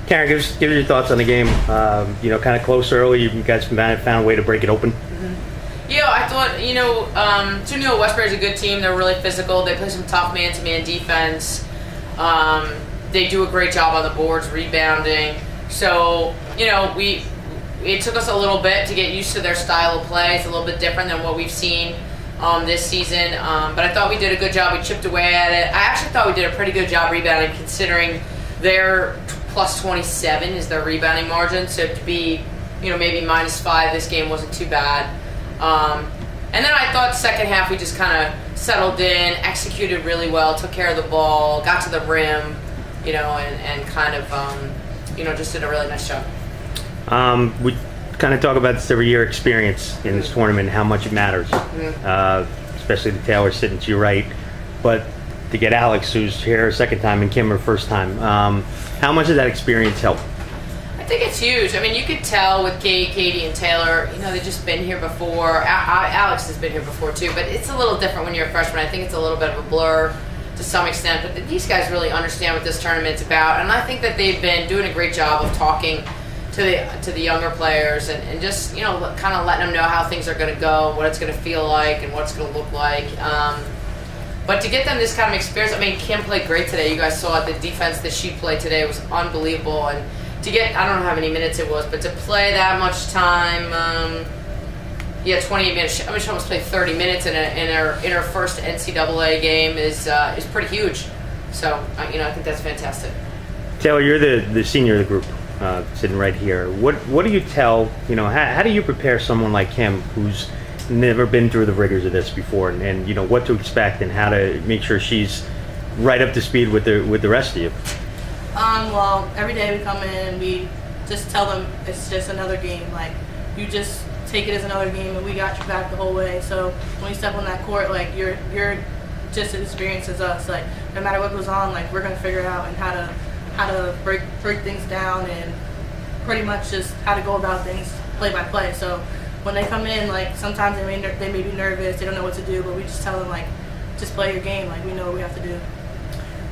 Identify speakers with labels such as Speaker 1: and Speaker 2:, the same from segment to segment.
Speaker 1: Karen, give us your thoughts on the game. Kind of close early. You guys found a way to break it open.
Speaker 2: Yeah, I thought, New Westbury's a good team. They're really physical. They play some tough man-to-man defense. They do a great job on the boards, rebounding. So, it took us a little bit to get used to their style of play. It's a little bit different than what we've seen this season. But I thought we did a good job. We chipped away at it. I actually thought we did a pretty good job rebounding, considering their plus 27 is their rebounding margin. So to be, maybe -5 this game wasn't too bad. And then I thought second half we just kind of settled in, executed really well, took care of the ball, got to the rim, and kind of, just did a really nice job.
Speaker 1: We kind of talk about this every year, experience in this tournament, how much it matters, especially the Taylor sitting to your right. But to get Alex, who's here a second time, and Kim her first time, how much does that experience help?
Speaker 2: I think it's huge. I mean, you could tell with Katie and Taylor, they've just been here before. Alex has been here before too, but it's a little different when you're a freshman. I think it's a little bit of a blur to some extent, but these guys really understand what this tournament's about, and I think that they've been doing a great job of talking to the younger players and just, kind of letting them know how things are going to go, what it's going to feel like, and what it's going to look like. But to get them this kind of experience, I mean, Kim played great today. You guys saw it. The defense that she played today was unbelievable, and to get, I don't know how many minutes it was, but to play that much time, 28 minutes. I mean, she almost played 30 minutes in her first NCAA game is pretty huge. So, I think that's fantastic.
Speaker 1: Taylor, you're the senior of the group, sitting right here. What do you tell, how do you prepare someone like Kim who's never been through the rigors of this before, and what to expect and how to make sure she's right up to speed with the rest of you?
Speaker 3: Well, every day we come in and we just tell them it's just another game. Like, you just take it as another game, and we got your back the whole way. So when you step on that court, like, you're just as experienced as us. Like, no matter what goes on, like, we're gonna figure it out and how to break things down and pretty much just how to go about things play by play. So when they come in, like, sometimes they may be nervous, they don't know what to do, but we just tell them, like, just play your game. Like, we know what we have to do.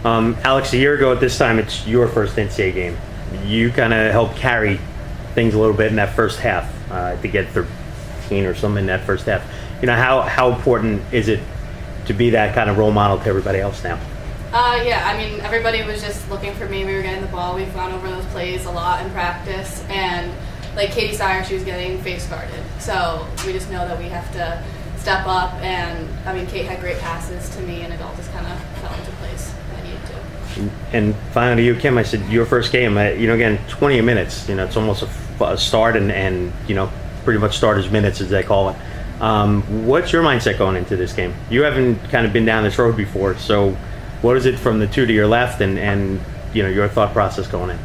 Speaker 1: Alex, a year ago at this time, it's your first NCAA game. You kind of helped carry things a little bit in that first half to get 13 or something in that first half. How important is it to be that kind of role model to everybody else now?
Speaker 4: Yeah, I mean, everybody was just looking for me. We were getting the ball. We've gone over those plays a lot in practice. And, like, Katie Sire, she was getting face guarded. So we just know that we have to step up. And, I mean, Kate had great passes to me, and it all just kind of fell into place.
Speaker 1: And finally, to you, Kim, I said your first game. Again, 20 minutes. It's almost a start, and pretty much starters minutes as they call it. What's your mindset going into this game? You haven't kind of been down this road before, so what is it from the two to your left, and your thought process going in?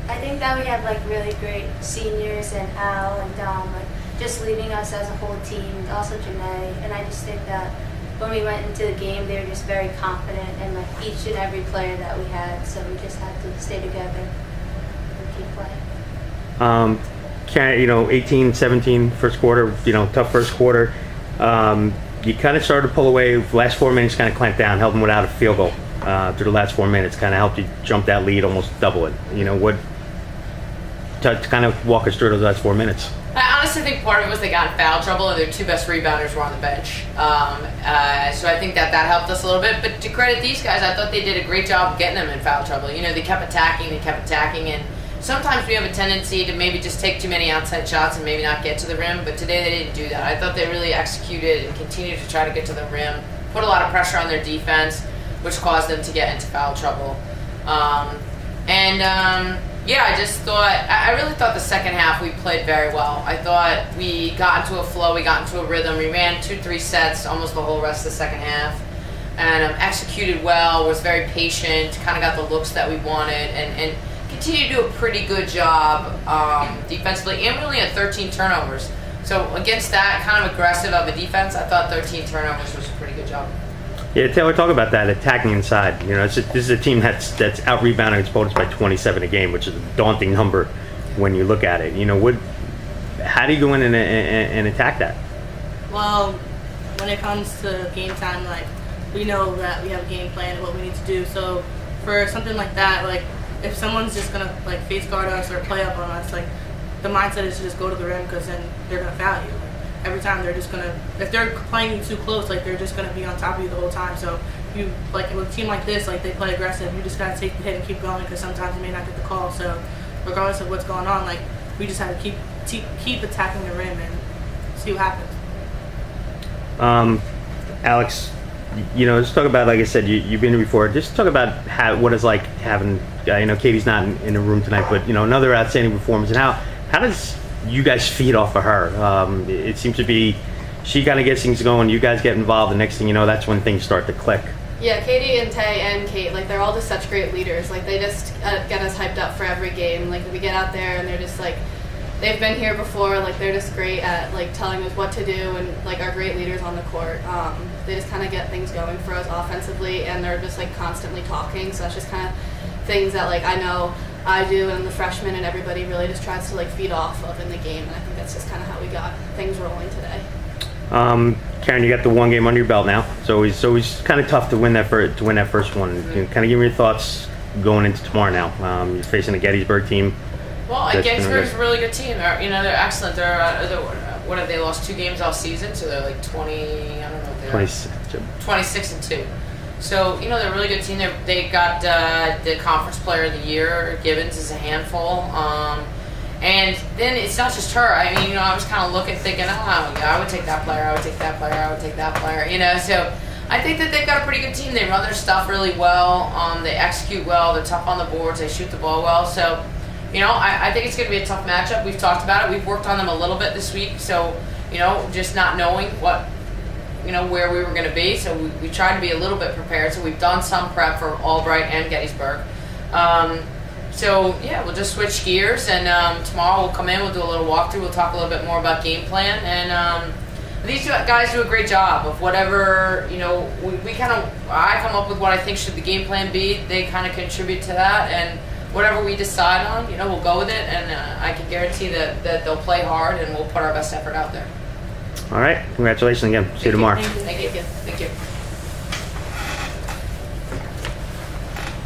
Speaker 5: I think that we have really great seniors, and Al and Dom, just leading us as a whole team. Also Janae, and I just think that when we went into the game, they were just very confident in each and every player that we had. So we just had to stay together and keep playing.
Speaker 1: 18-17 first quarter. Tough first quarter. You kind of started to pull away. The last 4 minutes kind of clamped down, held them without a field goal. Through the last 4 minutes, kind of helped you jump that lead, almost double it. To kind of walk us through those last 4 minutes.
Speaker 2: I honestly think part of it was they got in foul trouble, and their two best rebounders were on the bench. So I think that helped us a little bit. But to credit these guys, I thought they did a great job of getting them in foul trouble. They kept attacking, and sometimes we have a tendency to maybe just take too many outside shots and maybe not get to the rim, but today they didn't do that. I thought they really executed and continued to try to get to the rim, put a lot of pressure on their defense, which caused them to get into foul trouble. I just thought, I really thought the second half we played very well. I thought we got into a flow, we got into a rhythm. We ran 2-3 sets almost the whole rest of the second half, and executed well, was very patient, kind of got the looks that we wanted, and continued to do a pretty good job defensively, and we only had 13 turnovers. So against that kind of aggressive of a defense, I thought 13 turnovers was a pretty good job.
Speaker 1: Yeah, Taylor, talk about that, attacking inside. This is a team that's out-rebounding its opponents by 27 a game, which is a daunting number when you look at it. How do you go in and attack that?
Speaker 3: Well, when it comes to game time, we know that we have a game plan and what we need to do. So for something like that, if someone's just gonna like face guard us or play up on us, like the mindset is to just go to the rim because then they're gonna foul you. Every time they're just gonna, if they're playing you too close, like they're just gonna be on top of you the whole time. So you like with a team like this, like they play aggressive. You just gotta take the hit and keep going because sometimes you may not get the call. So regardless of what's going on, like we just have to keep attacking the rim and see what happens.
Speaker 1: Alex, just talk about, like I said, you've been here before. Just talk about what it's like having, Katie's not in the room tonight, but, another outstanding performance. And how does you guys feed off of her? It seems to be she kind of gets things going, you guys get involved, the next thing you know, that's when things start to click.
Speaker 4: Yeah, Katie and Tay and Kate, like they're all just such great leaders. Like they just get us hyped up for every game. Like we get out there and they're just like, they've been here before. Like they're just great at like telling us what to do and like are great leaders on the court. They just kind of get things going for us offensively and they're just like constantly talking. So that's just kind of things that like I know I do and the freshmen and everybody really just tries to like feed off of in the game. And I think that's just kind of how we got things rolling today.
Speaker 1: Karen, you got the one game under your belt now, so it's always kind of tough to win that first one.
Speaker 2: Mm-hmm.
Speaker 1: Kind of give me your thoughts going into tomorrow now. You're facing a Gettysburg team.
Speaker 2: Well, Gettysburg's a really good team. They're excellent. They're what have they lost 2 games all season? So they're like 20. I don't know what they are. 26-2. So they're a really good team. They got the conference player of the year. Gibbons is a handful. And then it's not just her. I mean, I was kind of thinking, I would take that player, I would take that player, I would take that player, So I think that they've got a pretty good team. They run their stuff really well. They execute well. They're tough on the boards. They shoot the ball well. So, I think it's going to be a tough matchup. We've talked about it. We've worked on them a little bit this week. So, just not knowing what, where we were going to be. So we tried to be a little bit prepared. So we've done some prep for Albright and Gettysburg. So, we'll just switch gears, and tomorrow we'll come in, we'll do a little walkthrough, we'll talk a little bit more about game plan, and these 2 guys do a great job of whatever, I come up with what I think should the game plan be, they kind of contribute to that, and whatever we decide on, we'll go with it, and I can guarantee that they'll play hard, and we'll put our best effort out there.
Speaker 1: All right, congratulations again. See you tomorrow.
Speaker 2: Thank you.